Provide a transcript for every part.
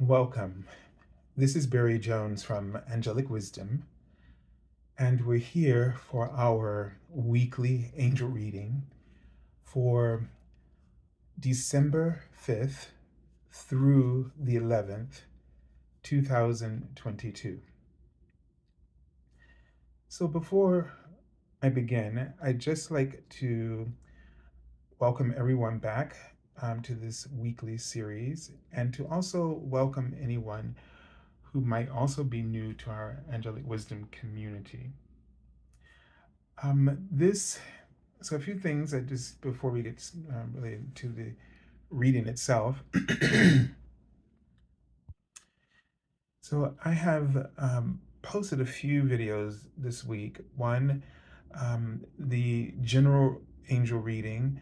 Welcome. This is Barry Jones from Angelic Wisdom, and we're here for our weekly angel reading for December 5th through the 11th, 2022. So before I begin, I'd just like to welcome everyone back to this weekly series and to also welcome anyone who might also be new to our Angelic Wisdom community. This, so a few things that just before we get related to the reading itself. So I have posted a few videos this week. One, the general angel reading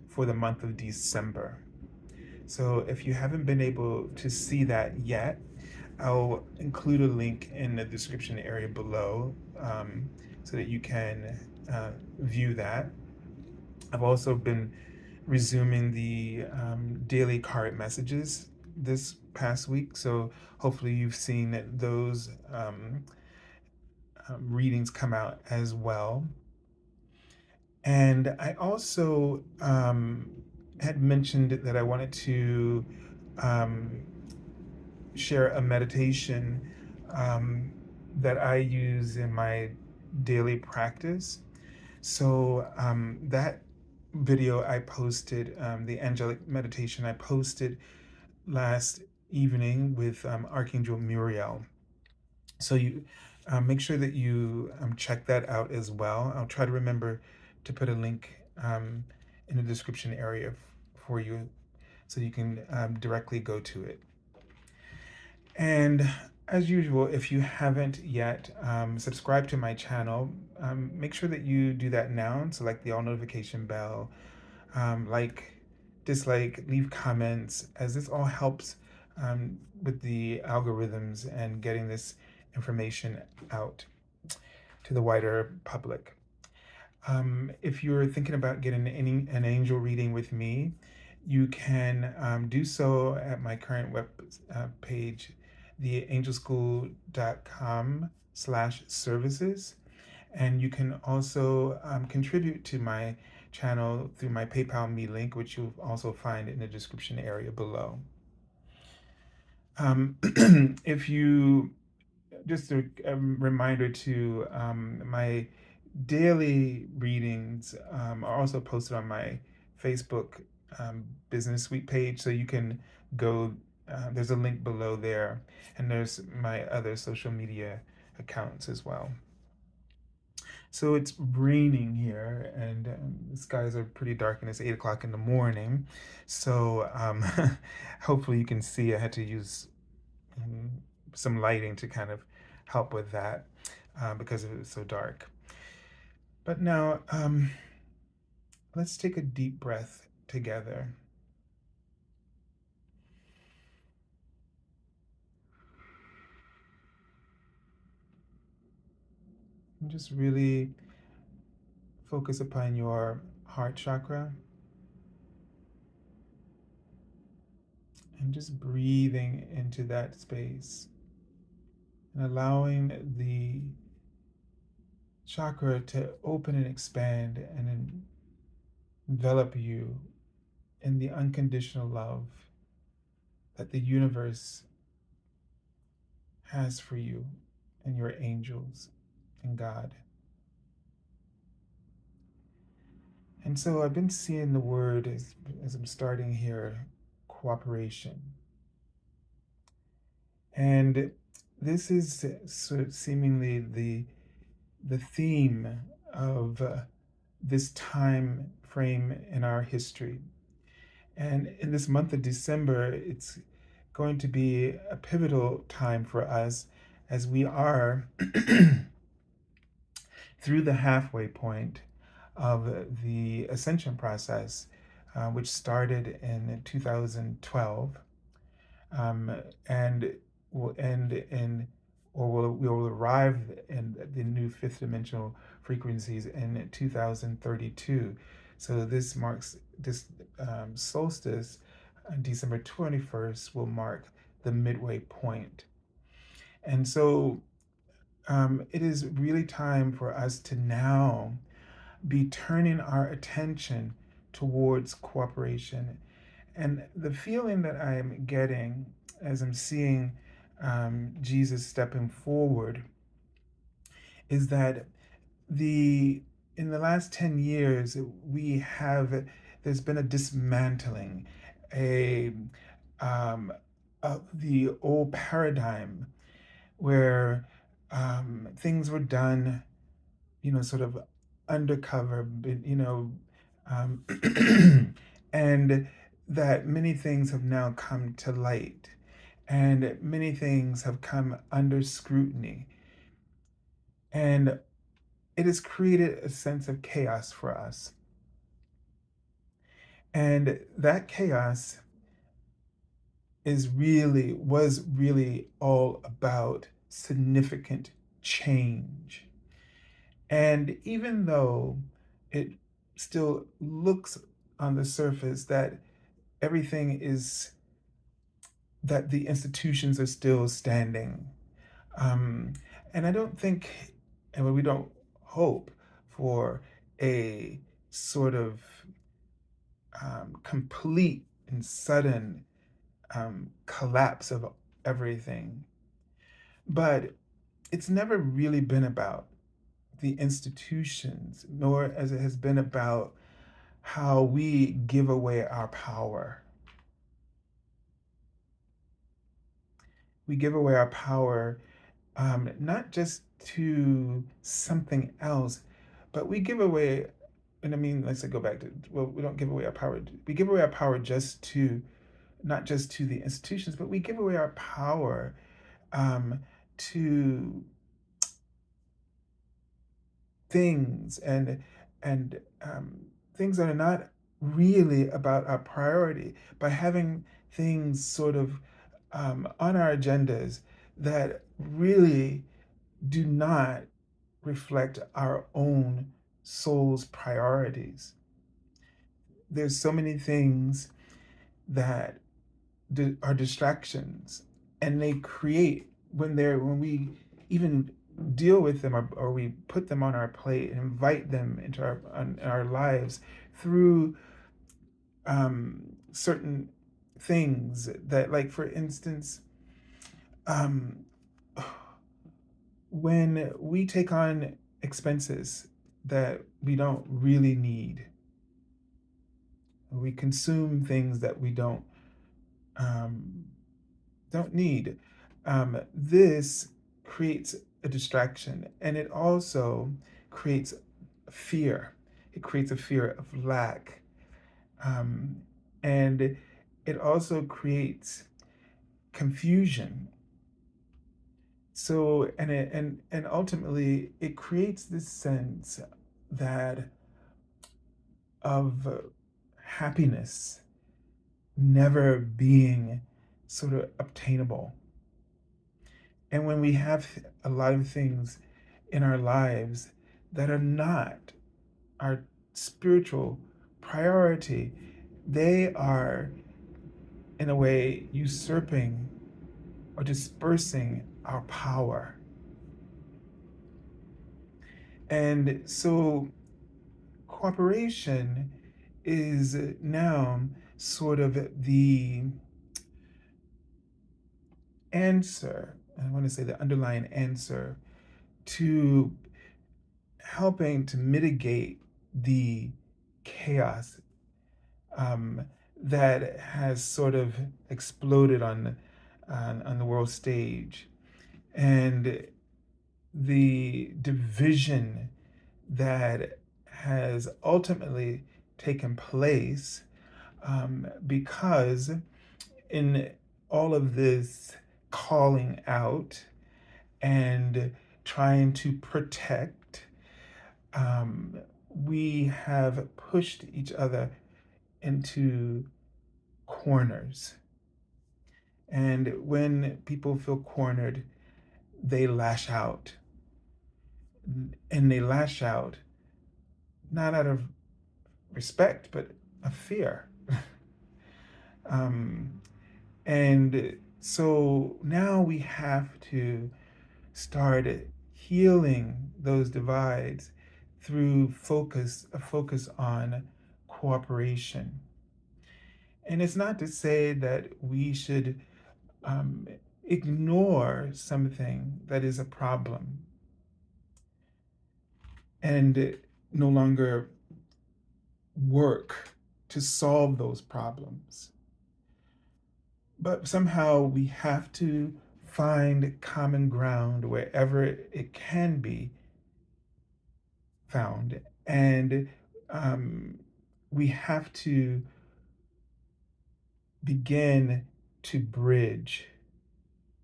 for the month of December. So if you haven't been able to see that yet, I'll include a link in the description area below so that you can view that. I've also been resuming the daily card messages this past week, so hopefully you've seen those readings come out as well. And I also had mentioned that I wanted to um, share a meditation that I use in my daily practice. So that video I posted, the angelic meditation I posted last evening with Archangel Muriel. So you make sure that you check that out as well. I'll try to remember to put a link in the description area for you so you can directly go to it. And as usual, if you haven't yet subscribed to my channel, make sure that you do that now. Select the all notification bell, like, dislike, leave comments, as this all helps with the algorithms and getting this information out to the wider public. If you're thinking about getting an angel reading with me, you can do so at my current web page, theangelschool.com/services. And you can also contribute to my channel through my PayPal me link, which you'll also find in the description area below. If you, just a reminder to my daily readings are also posted on my Facebook Business Suite page, so you can go. There's a link below there, and there's my other social media accounts as well. So it's raining here, and the skies are pretty dark, and it's 8 o'clock in the morning. So hopefully you can see. I had to use some lighting to kind of help with that because it was so dark. But now let's take a deep breath together. And just really focus upon your heart chakra and just breathing into that space and allowing the chakra to open and expand and envelop you in the unconditional love that the universe has for you and your angels and God. And so I've been seeing the word as I'm starting here, cooperation. And this is sort of seemingly the theme of this time frame in our history. And in this month of December, it's going to be a pivotal time for us as we are through the halfway point of the ascension process, which started in 2012 and will end in, or we will arrive in the new fifth dimensional frequencies in 2032. So this marks this solstice on December 21st will mark the midway point. And so it is really time for us to now be turning our attention towards cooperation. And the feeling that I'm getting as I'm seeing Jesus stepping forward is that the in the last 10 years we have there's been a dismantling a um, of the old paradigm where things were done, sort of undercover, um, and that many things have now come to light, and many things have come under scrutiny, and it has created a sense of chaos for us. And that chaos was really all about significant change. And even though it still looks on the surface that everything is, that the institutions are still standing, um, and I don't think, and we don't hope for a sort of complete and sudden collapse of everything. But it's never really been about the institutions, nor as it has been about how we give away our power. We give away our power not just to something else, but we give away, and I mean, let's say go back to, well, we don't give away our power. We give away our power just to, not just to the institutions, but we give away our power um, to things and things that are not really about our priority, by having things sort of on our agendas that really do not reflect our own soul's priorities. There's so many things that are distractions, and they create, when we even deal with them, or we put them on our plate and invite them into our lives through certain things that, like, for instance, um, when we take on expenses that we don't really need, we consume things that we um, don't need. This creates a distraction, and it also creates fear. It creates a fear of lack, um, and it also creates confusion. So, and ultimately, it creates this sense that of happiness never being sort of obtainable. And when we have a lot of things in our lives that are not our spiritual priority, they are, in a way, usurping or dispersing our power. And so cooperation is now sort of the answer, I want to say the underlying answer to helping to mitigate the chaos um, that has sort of exploded on the world stage, and the division that has ultimately taken place because in all of this calling out and trying to protect, we have pushed each other into corners. And when people feel cornered, they lash out. And they lash out not out of respect, but of fear. Um, and so now we have to start healing those divides through a focus on cooperation. And it's not to say that we should um, ignore something that is a problem and no longer work to solve those problems. But somehow we have to find common ground wherever it can be found. And um, we have to begin to bridge.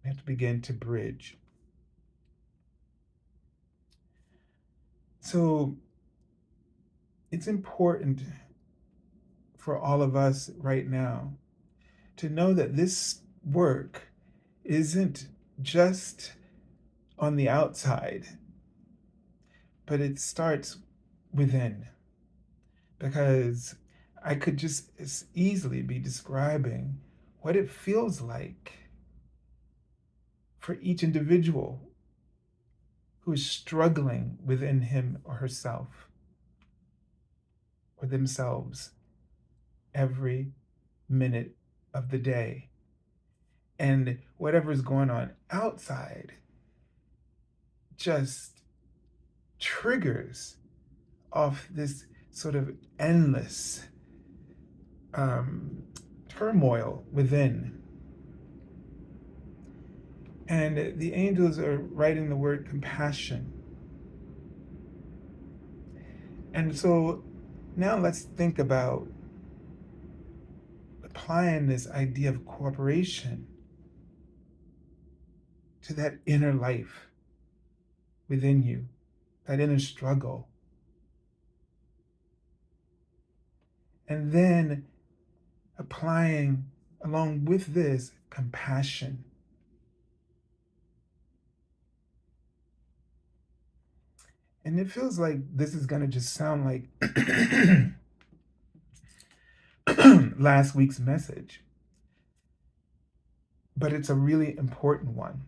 We have to begin to bridge. So it's important for all of us right now to know that this work isn't just on the outside, but it starts within. Because I could just as easily be describing what it feels like for each individual who is struggling within him or herself or themselves every minute of the day. And whatever is going on outside just triggers off this sort of endless um, turmoil within. And the angels are writing the word compassion. And so now let's think about applying this idea of cooperation to that inner life within you, that inner struggle. And then applying, along with this, compassion. And it feels like this is going to just sound like last week's message, but it's a really important one.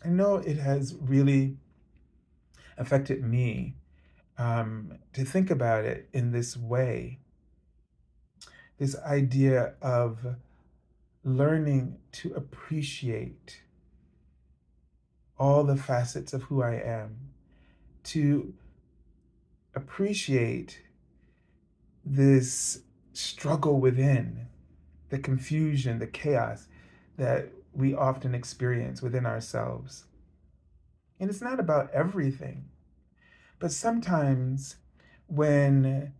I know it has really affected me to think about it in this way, this idea of learning to appreciate all the facets of who I am, to appreciate this struggle within, the confusion, the chaos that we often experience within ourselves. And it's not about everything, but sometimes when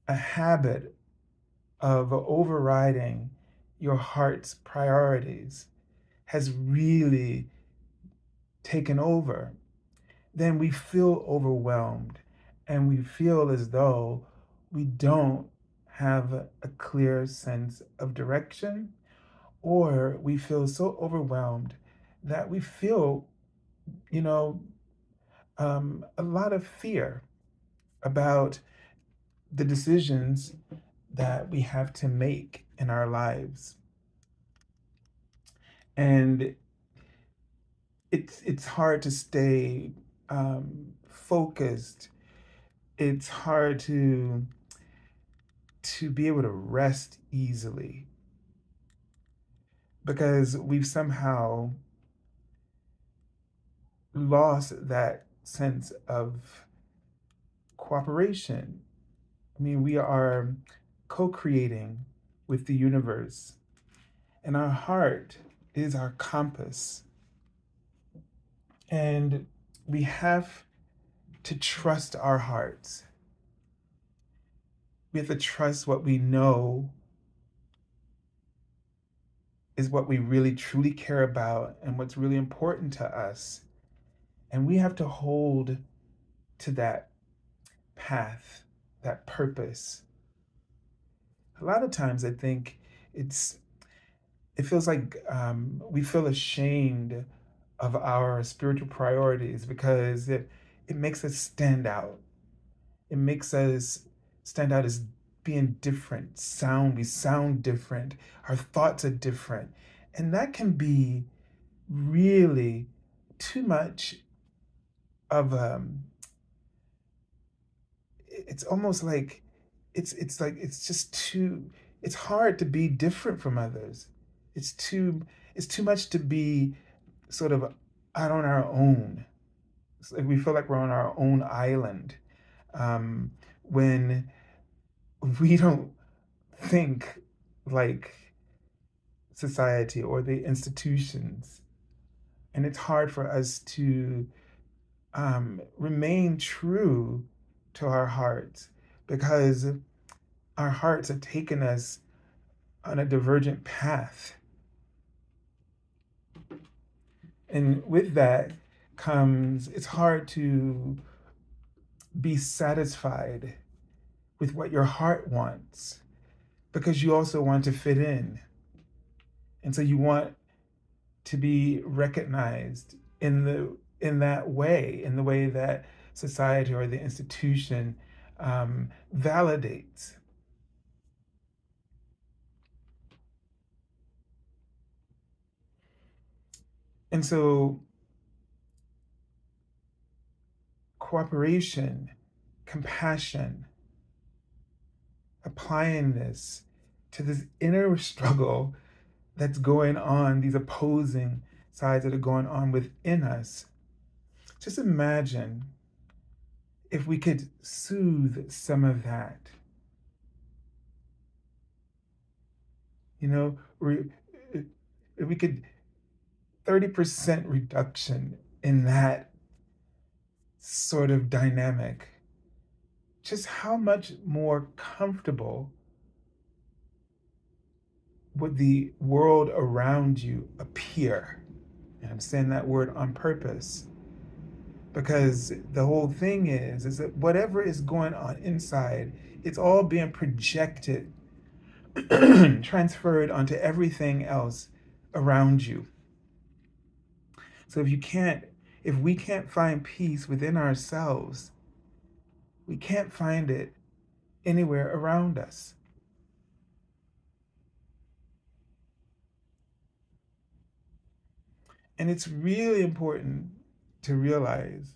a habit of overriding your heart's priorities has really taken over, then we feel overwhelmed and we feel as though we don't have a clear sense of direction, or we feel so overwhelmed that we feel, you know, a lot of fear about the decisions that we have to make in our lives. And it's hard to stay focused. It's hard to be able to rest easily because we've somehow lost that sense of cooperation. I mean, we are co-creating with the universe, and our heart is our compass. And we have to trust our hearts. We have to trust what we know is what we really truly care about and what's really important to us. And we have to hold to that path, that purpose. A lot of times I think it's it feels like we feel ashamed of our spiritual priorities because it makes us stand out. It makes us stand out as being different we sound different, our thoughts are different, and that can be really too much of it's almost like it's just too it's hard to be different from others. it's too it's too much to be sort of out on our own. It's like we feel like we're on our own island, um, when we don't think like society or the institutions. And it's hard for us to remain true to our hearts because our hearts have taken us on a divergent path. And with that comes, it's hard to be satisfied with what your heart wants because you also want to fit in. And so you want to be recognized in that way, in the way that society or the institution validates. And so cooperation, compassion, applying this to this inner struggle that's going on, these opposing sides that are going on within us. Just imagine if we could soothe some of that. You know, if we could 30% reduction in that sort of dynamic, just how much more comfortable would the world around you appear? And I'm saying that word on purpose because the whole thing is that whatever is going on inside, it's all being projected, transferred onto everything else around you. So if we can't find peace within ourselves, we can't find it anywhere around us. And it's really important to realize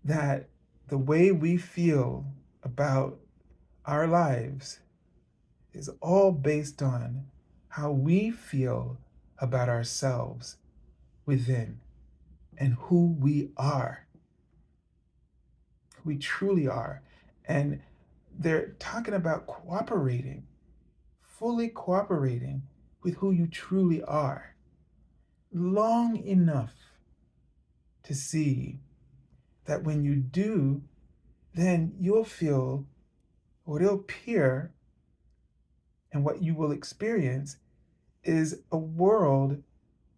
that the way we feel about our lives is all based on how we feel about ourselves within and who we are, who we truly are. And they're talking about cooperating, fully cooperating with who you truly are long enough to see that when you do, then you'll feel what it'll appear and what you will experience is a world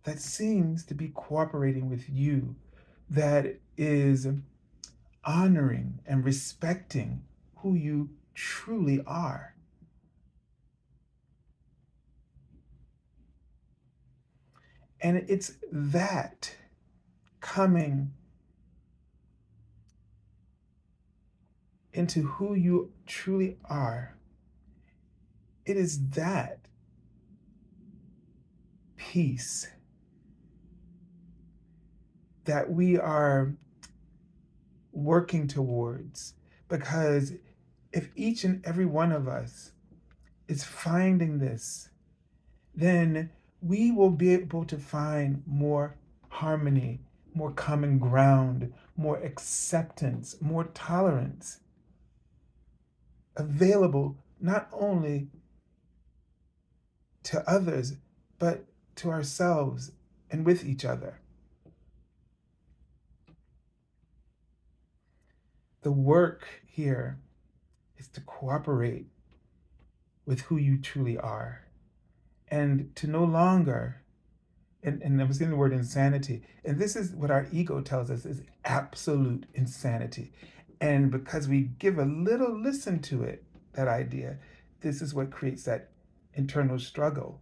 that seems to be cooperating with you, that is honoring and respecting who you truly are. And it's that coming into who you truly are. It is that peace that we are working towards. Because if each and every one of us is finding this, then we will be able to find more harmony, more common ground, more acceptance, more tolerance available not only to others, but to ourselves and with each other. The work here is to cooperate with who you truly are and to no longer, and I was saying the word insanity, and this is what our ego tells us is absolute insanity. And because we give a little listen to it, that idea, this is what creates that internal struggle.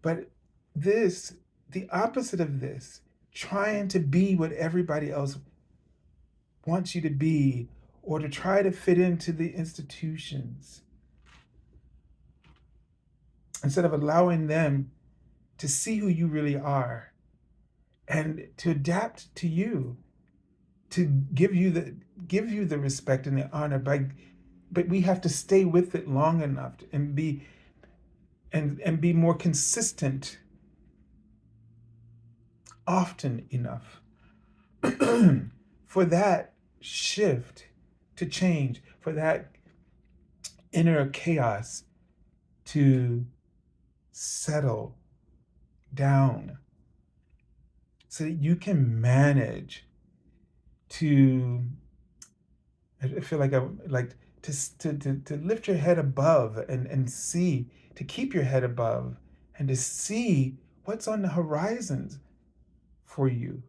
But this, the opposite of this, trying to be what everybody else wants you to be, or to try to fit into the institutions, instead of allowing them to see who you really are and to adapt to you, to give you the respect and the honor by, but we have to stay with it long enough and be more consistent often enough for that shift to change, for that inner chaos to settle down, so that you can manage to, I feel like I like to lift your head above and see, to keep your head above and to see what's on the horizons for you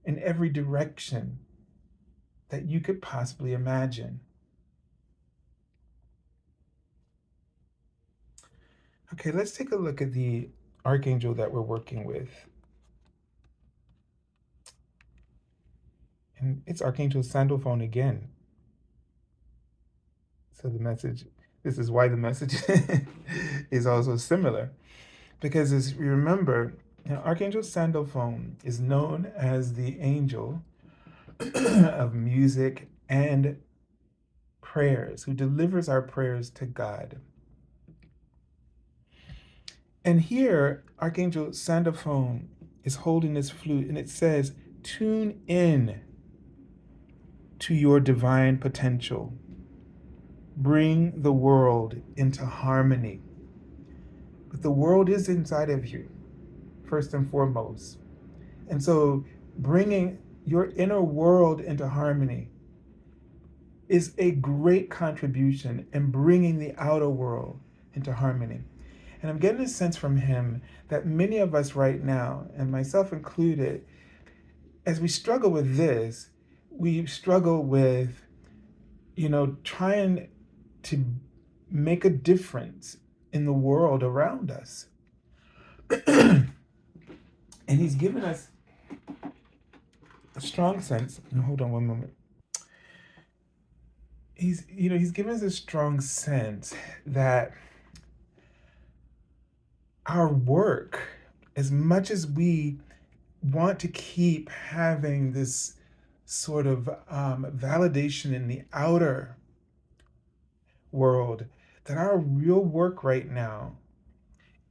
in every direction that you could possibly imagine. Okay, let's take a look at the archangel that we're working with. And it's Archangel Sandalphon again. So the message, this is why the message is also similar. Because as you remember, Archangel Sandalphon is known as the angel of music and prayers, who delivers our prayers to God. And here, Archangel Sandalphon is holding this flute, and it says, tune in to your divine potential. Bring the world into harmony. But the world is inside of you, first and foremost. And so bringing your inner world into harmony is a great contribution in bringing the outer world into harmony. And I'm getting a sense from him that many of us right now, and myself included, as we struggle with this, we struggle with, trying to make a difference in the world around us. And he's given us a strong sense. Hold on one moment. He's given us a strong sense that our work, as much as we want to keep having this sort of validation in the outer world, that our real work right now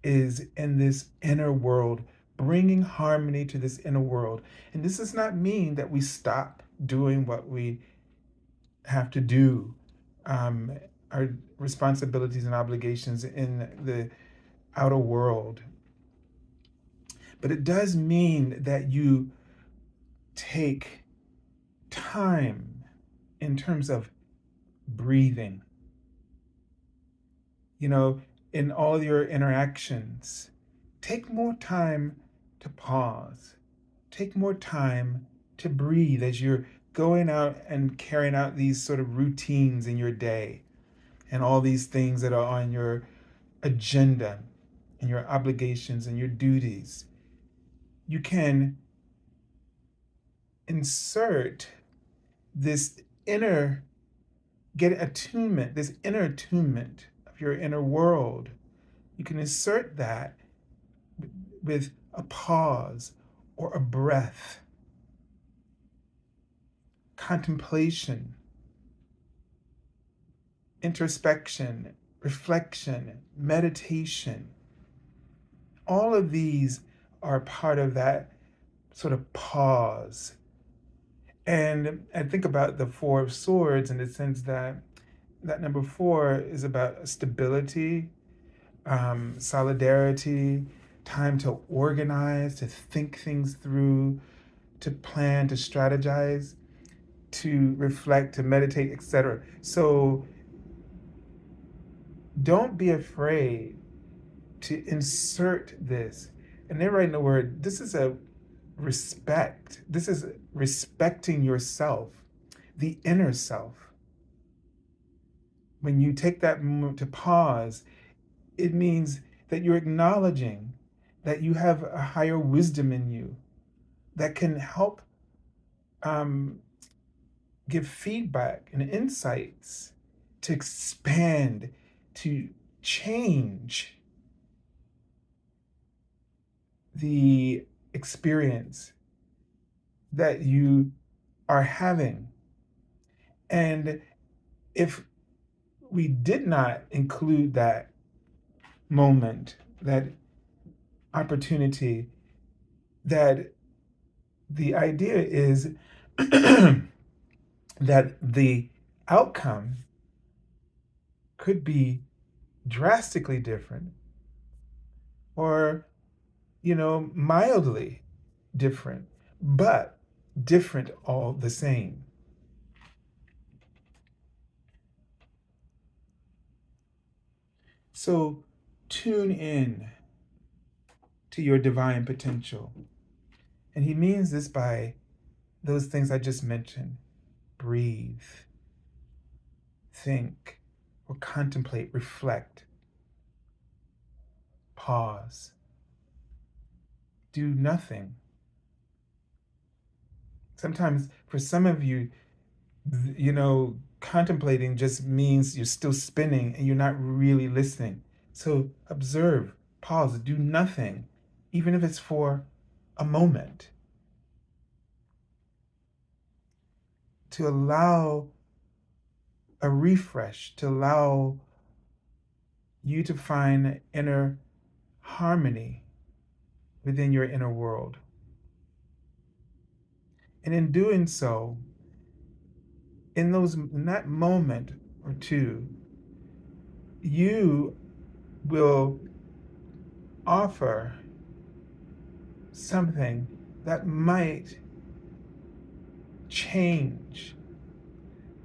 is in this inner world, bringing harmony to this inner world. And this does not mean that we stop doing what we have to do, our responsibilities and obligations in the outer world. But it does mean that you take time in terms of breathing. In all your interactions, take more time to pause. Take more time to breathe as you're going out and carrying out these sort of routines in your day and all these things that are on your agenda and your obligations and your duties. You can insert this inner, this inner attunement of your inner world. You can insert that with a pause or a breath, contemplation, introspection, reflection, meditation. All of these are part of that sort of pause. And I think about the Four of Swords in the sense that number 4 is about stability, solidarity, time to organize, to think things through, to plan, to strategize, to reflect, to meditate, etc. So don't be afraid to insert this. And they're writing the word, this is a respect. This is respecting yourself, the inner self. When you take that moment to pause, it means that you're acknowledging that you have a higher wisdom in you that can help give feedback and insights to expand, to change the experience that you are having. And if we did not include that moment, that opportunity, that the idea is that the outcome could be drastically different or, mildly different, but different all the same. So tune in to your divine potential. And he means this by those things I just mentioned: breathe, think, or contemplate, reflect, pause, do nothing. Sometimes for some of you, contemplating just means you're still spinning and you're not really listening. So observe, pause, do nothing, even if it's for a moment, to allow a refresh, to allow you to find inner harmony within your inner world. And in doing so, in that moment or two, you will offer something that might change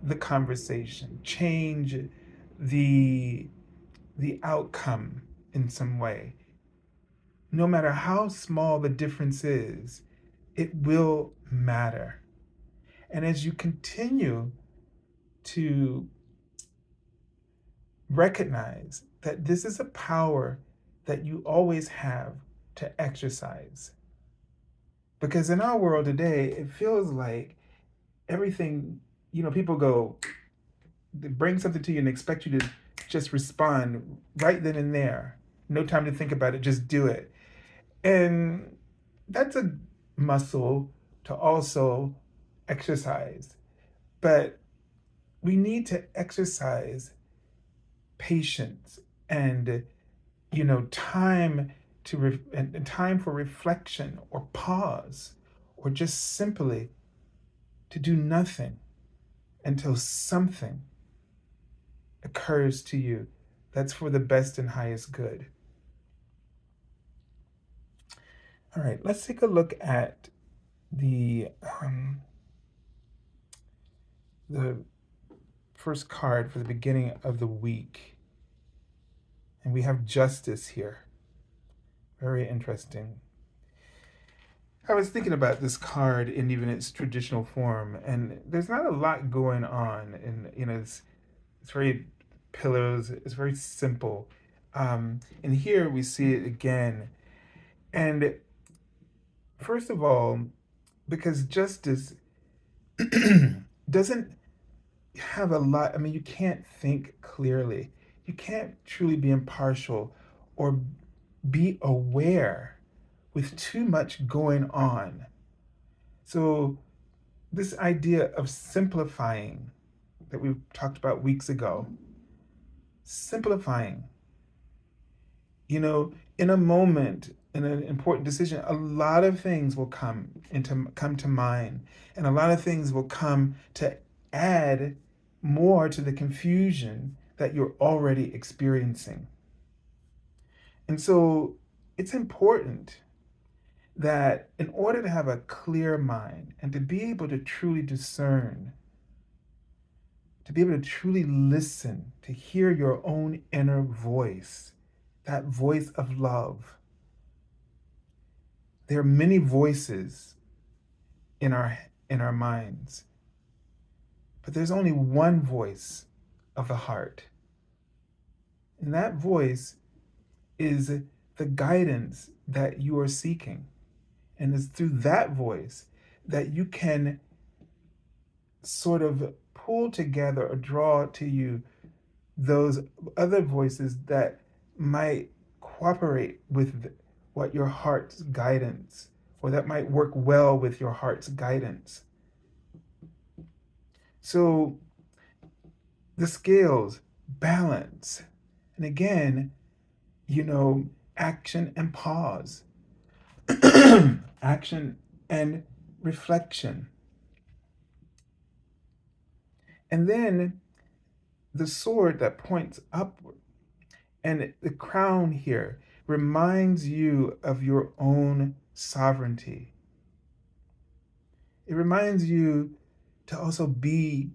the conversation, change the outcome in some way. No matter how small the difference is, it will matter. And as you continue to recognize that this is a power that you always have to exercise. Because in our world today, it feels like everything, people go, they bring something to you and expect you to just respond right then and there. No time to think about it, just do it. And that's a muscle to also exercise. But we need to exercise patience and time and time for reflection or pause, or just simply to do nothing until something occurs to you that's for the best and highest good. All right, let's take a look at the the first card for the beginning of the week, and we have justice here. Very interesting. I was thinking about this card in even its traditional form, and there's not a lot going on. And it's very pillars. It's very simple. And here we see it again. And first of all, because justice doesn't have a lot. I mean, you can't think clearly. You can't truly be impartial or be aware with too much going on. So this idea of simplifying that we talked about weeks ago, simplifying, in a moment, in an important decision, a lot of things will come to mind, and a lot of things will come to add more to the confusion that you're already experiencing. And so it's important that in order to have a clear mind and to be able to truly discern, to be able to truly listen, to hear your own inner voice, that voice of love. There are many voices in our minds, but there's only one voice of the heart. And that voice is the guidance that you are seeking. And it's through that voice that you can sort of pull together or draw to you those other voices that might cooperate with what your heart's guidance, or that might work well with your heart's guidance. So the scales, balance. And again, action and pause, action and reflection. And then the sword that points upward. And the crown here reminds you of your own sovereignty. It reminds you to also be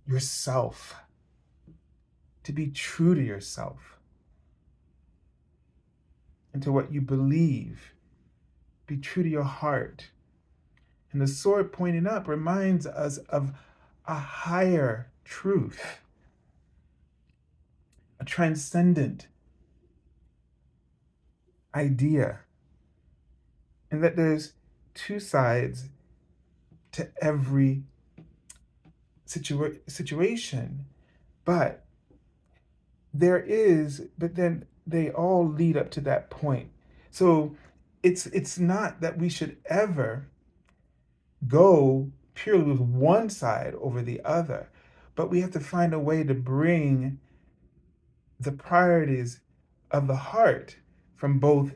yourself, to be true to yourself and to what you believe. Be true to your heart. And the sword pointing up reminds us of a higher truth, a transcendent idea, and that there's two sides to every situation, but then they all lead up to that point. So it's not that we should ever go purely with one side over the other, but we have to find a way to bring the priorities of the heart from both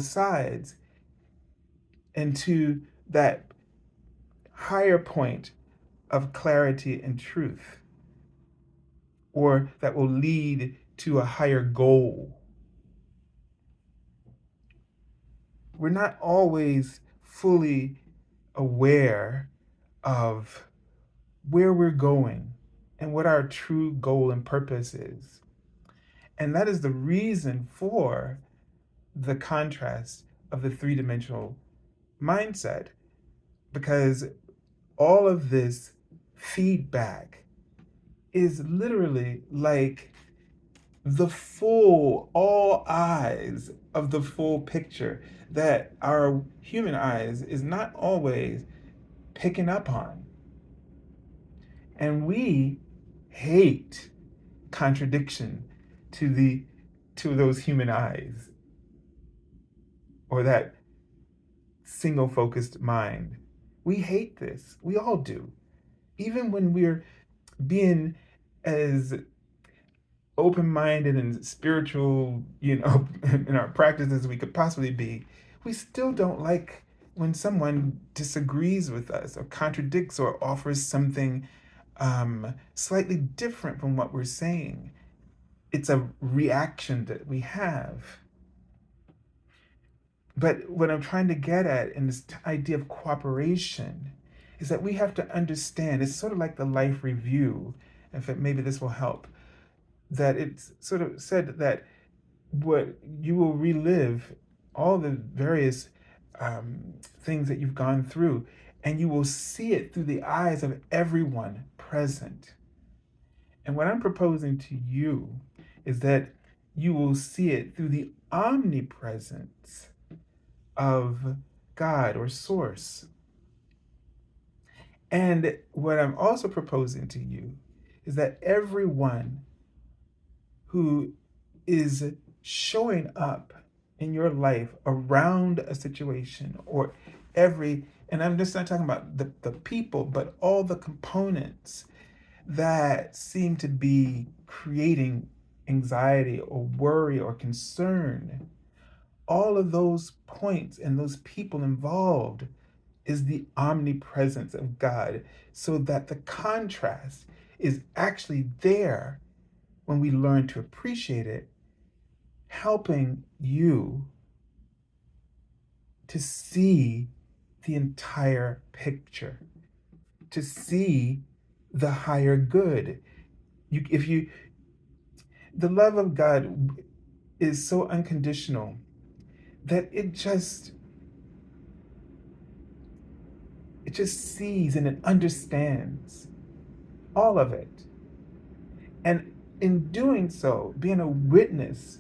sides into that higher point of clarity and truth, or that will lead to a higher goal. We're not always fully aware of where we're going and what our true goal and purpose is. And that is the reason for the contrast of the three-dimensional mindset, because all of this feedback is literally like all eyes of the full picture that our human eyes is not always picking up on. And we hate contradiction to those human eyes, or that single focused mind. We hate this. We all do. Even when we're being as open-minded and spiritual, in our practice as we could possibly be, we still don't like when someone disagrees with us or contradicts or offers something slightly different from what we're saying. It's a reaction that we have. But what I'm trying to get at in this idea of cooperation is that we have to understand, it's sort of like the life review, in fact, maybe this will help, that it's sort of said that what you will relive all the various things that you've gone through, and you will see it through the eyes of everyone present. And what I'm proposing to you is that you will see it through the omnipresence of God or Source. And what I'm also proposing to you is that everyone who is showing up in your life around a situation, or and I'm just not talking about the people, but all the components that seem to be creating anxiety or worry or concern, all of those points and those people involved is the omnipresence of God, so that the contrast is actually there when we learn to appreciate it, helping you to see the entire picture, to see the higher good. The love of God is so unconditional that it just sees and it understands all of it. And in doing so, being a witness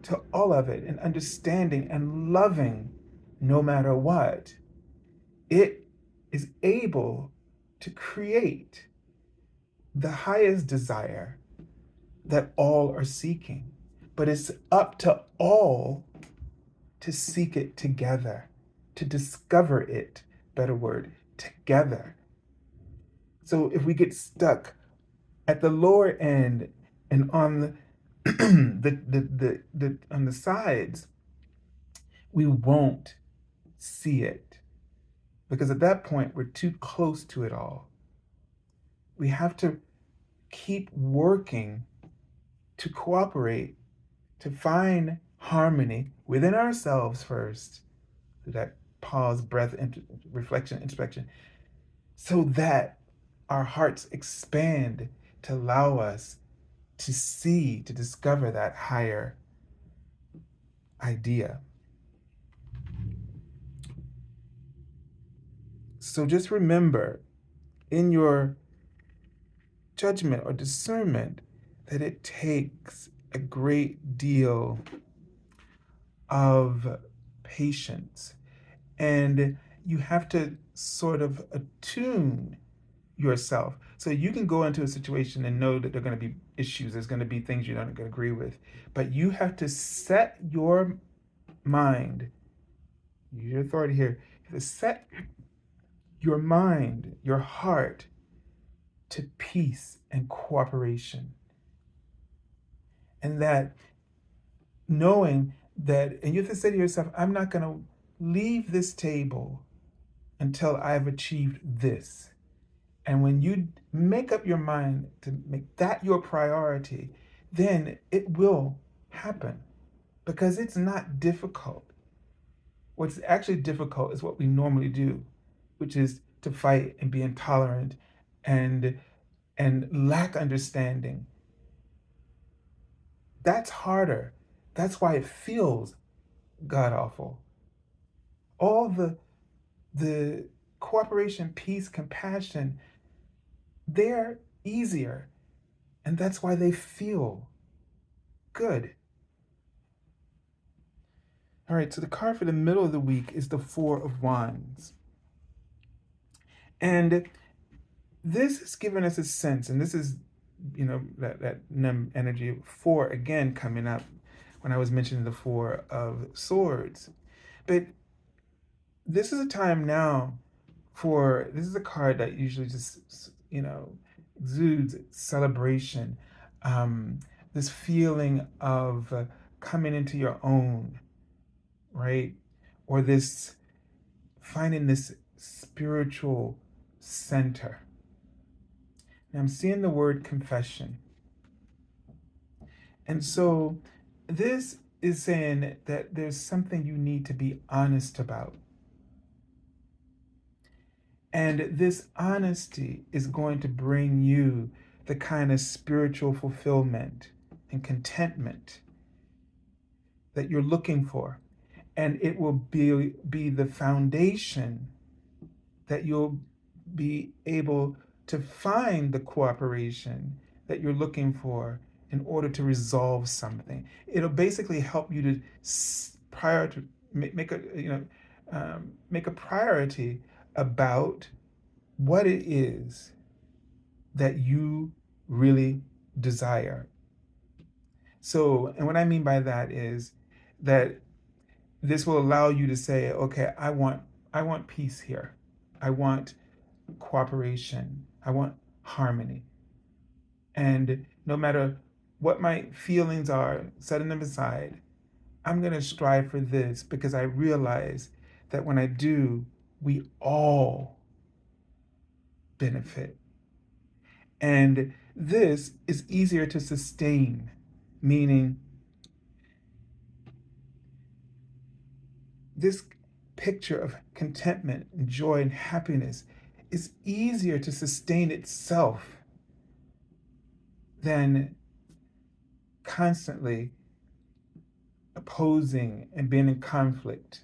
to all of it and understanding and loving no matter what, it is able to create the highest desire that all are seeking. But it's up to all to seek it together, to discover it, better word, together. So if we get stuck at the lower end and on on the sides, we won't see it, because at that point we're too close to it all. We have to keep working to cooperate, to find harmony within ourselves first, through that pause, breath, reflection, introspection, so that our hearts expand to allow us to see, to discover that higher idea. So just remember in your judgment or discernment that it takes a great deal of patience, and you have to sort of attune yourself. So you can go into a situation and know that there are going to be issues, there's going to be things you're not going to agree with, but you have to set your mind, your authority here, you have to set your mind, your heart to peace and cooperation. And that knowing that, and you have to say to yourself, I'm not going to leave this table until I've achieved this. And when you make up your mind to make that your priority, then it will happen, because it's not difficult. What's actually difficult is what we normally do, which is to fight and be intolerant and lack understanding. That's harder. That's why it feels god awful. All the cooperation, peace, compassion, they're easier, and that's why they feel good. All right, so the card for the middle of the week is the Four of Wands. And this has given us a sense, and this is, that energy of four again coming up when I was mentioning the Four of Swords. But this is a time now this is a card that usually just, exudes celebration, this feeling of coming into your own, right? Or this finding this spiritual center. Now I'm seeing the word confession. And so this is saying that there's something you need to be honest about. And this honesty is going to bring you the kind of spiritual fulfillment and contentment that you're looking for. And it will be the foundation that you'll be able to find the cooperation that you're looking for in order to resolve something. It'll basically help you to make a priority about what it is that you really desire. So, and what I mean by that is that this will allow you to say, okay, I want peace here. I want cooperation. I want harmony. And no matter what my feelings are, setting them aside, I'm going to strive for this, because I realize that when I do, we all benefit. And this is easier to sustain, meaning this picture of contentment and joy and happiness is easier to sustain itself than constantly opposing and being in conflict.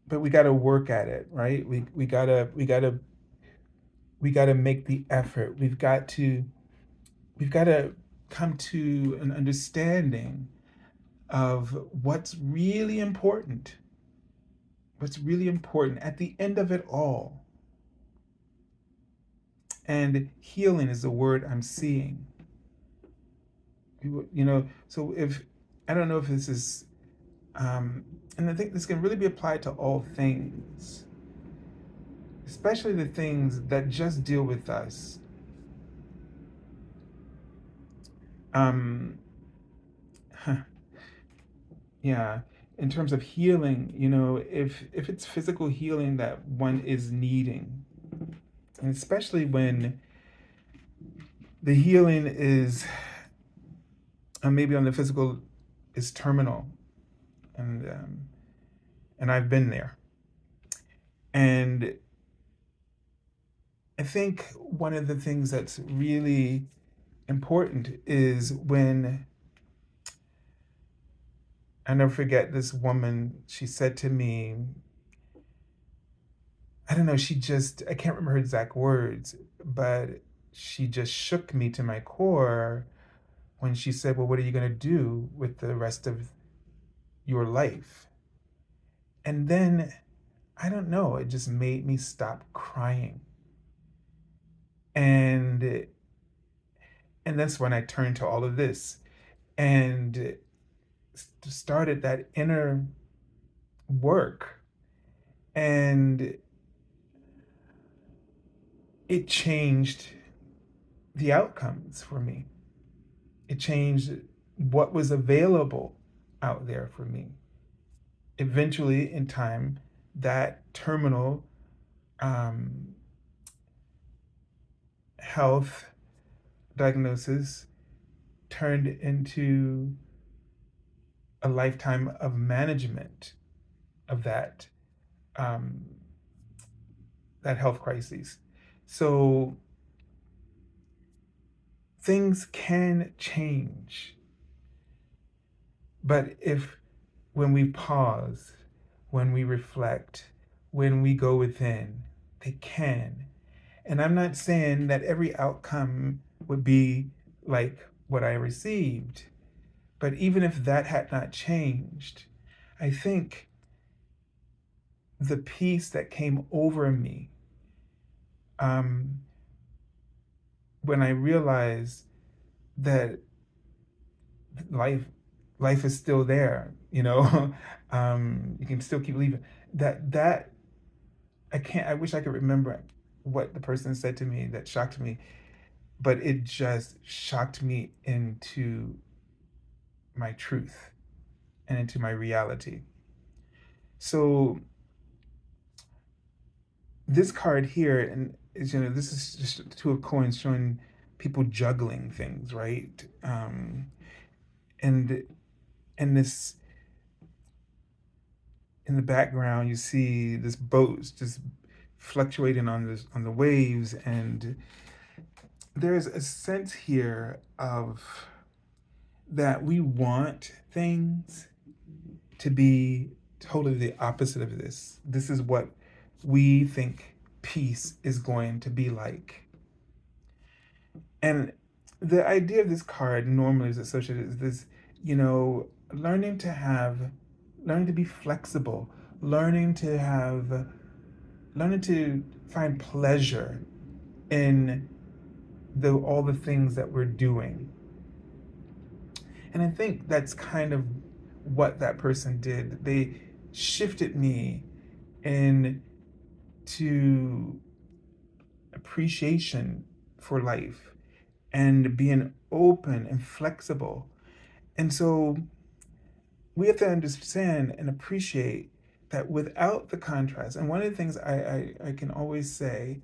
But we got to work at it, right? We got to make the effort. We've got to come to an understanding of what's really important at the end of it all. And healing is the word I'm seeing. So if I don't know if this is, and I think this can really be applied to all things, especially the things that just deal with us. Um, yeah, in terms of healing, if it's physical healing that one is needing, and especially when the healing is maybe on the physical is terminal, and I've been there, and I think one of the things that's really important is when I never forget this woman, she said to me, I don't know, I can't remember her exact words, but she just shook me to my core when she said, well, what are you going to do with the rest of your life? And then, I don't know, it just made me stop crying. And that's when I turned to all of this and started that inner work. And it changed the outcomes for me. It changed what was available out there for me. Eventually, in time, that terminal um, health diagnosis turned into a lifetime of management of um, that health crisis. So things can change, but if when we pause, when we reflect, when we go within, they can. And I'm not saying that every outcome would be like what I received, but even if that had not changed, I think the peace that came over me um, when I realized that life life is still there, you can still keep leaving. That I wish I could remember what the person said to me that shocked me, but it just shocked me into my truth and into my reality. So this card here, and is this is just two of coins showing people juggling things, right? And this in the background, you see this boat just fluctuating on the waves, and there's a sense here of that we want things to be totally the opposite of this. This is what we think peace is going to be like. And the idea of this card normally is associated with this, learning to be flexible, learning to find pleasure in all the things that we're doing. And I think that's kind of what that person did. They shifted me into appreciation for life and being open and flexible. And so we have to understand and appreciate that without the contrast, and one of the things I can always say,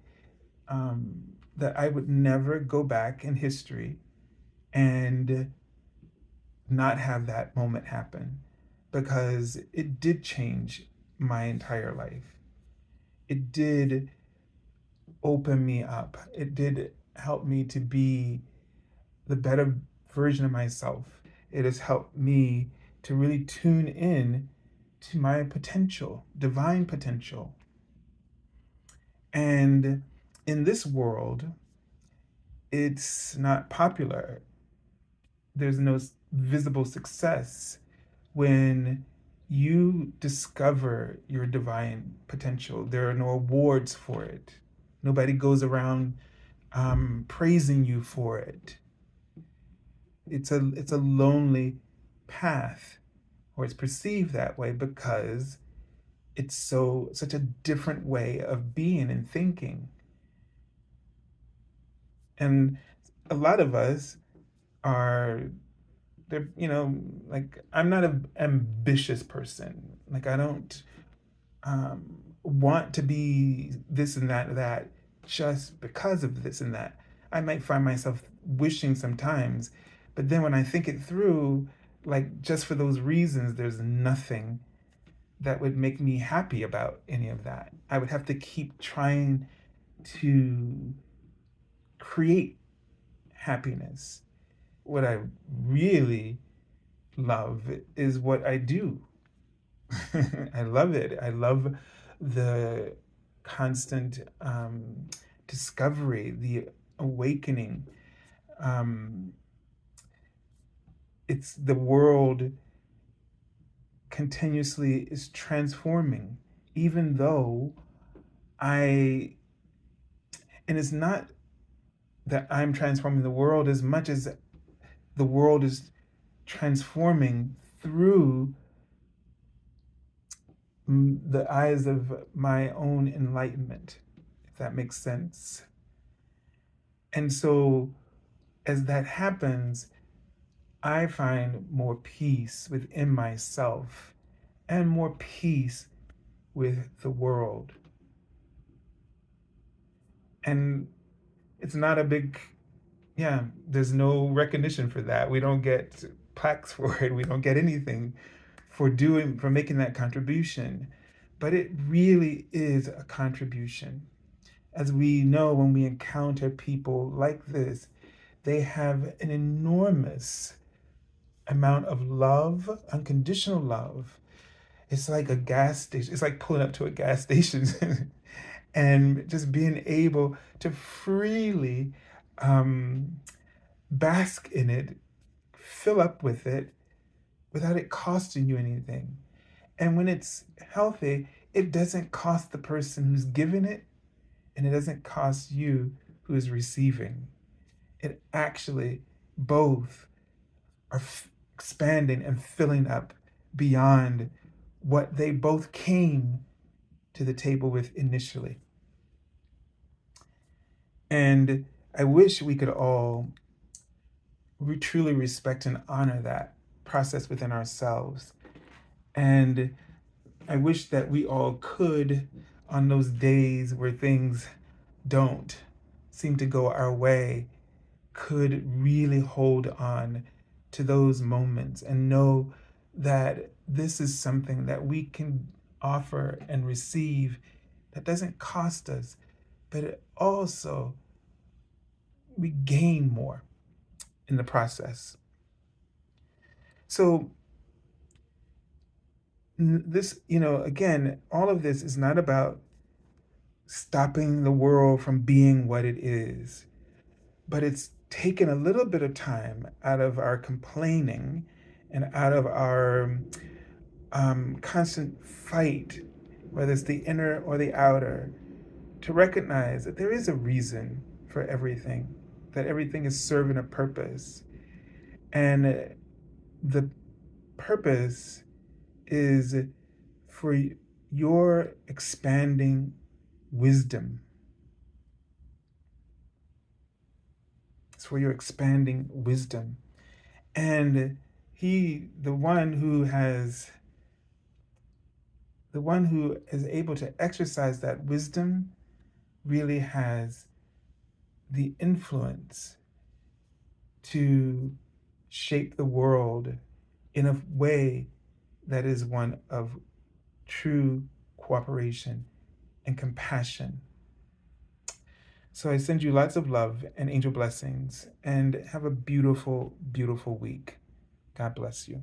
that I would never go back in history and not have that moment happen, because it did change my entire life. It did open me up. It did help me to be the better version of myself. It has helped me to really tune in to my potential, divine potential. And in this world, it's not popular. There's no visible success when you discover your divine potential, there are no awards for it. Nobody goes around praising you for it. It's a lonely path, or it's perceived that way because it's such a different way of being and thinking. And a lot of us are they're like, I'm not an ambitious person. Like, I don't want to be this and that just because of this and that. I might find myself wishing sometimes, but then when I think it through, like, just for those reasons, there's nothing that would make me happy about any of that. I would have to keep trying to create happiness. What I really love is what I do. I love it. I love the constant discovery, the awakening. Um, it's the world continuously is transforming, even though I, and it's not that I'm transforming the world as much as the world is transforming through the eyes of my own enlightenment, if that makes sense. And so, as that happens, I find more peace within myself and more peace with the world. And it's not a big, yeah, there's no recognition for that. We don't get plaques for it. We don't get anything for making that contribution. But it really is a contribution. As we know, when we encounter people like this, they have an enormous amount of love, unconditional love. It's like a gas station. It's like pulling up to a gas station and just being able to freely bask in it, fill up with it without it costing you anything. And when it's healthy, it doesn't cost the person who's giving it, and it doesn't cost you who is receiving. It actually both are expanding and filling up beyond what they both came to the table with initially. And I wish we could all truly respect and honor that process within ourselves. And I wish that we all could, on those days where things don't seem to go our way, could really hold on to those moments and know that this is something that we can offer and receive that doesn't cost us, but it also, we gain more in the process. So this, again, all of this is not about stopping the world from being what it is, but it's taken a little bit of time out of our complaining and out of our constant fight, whether it's the inner or the outer, to recognize that there is a reason for everything, that everything is serving a purpose. And the purpose is for your expanding wisdom. It's for your expanding wisdom. And the one who is able to exercise that wisdom really has the influence to shape the world in a way that is one of true cooperation and compassion. So I send you lots of love and angel blessings, and have a beautiful, beautiful week. God bless you.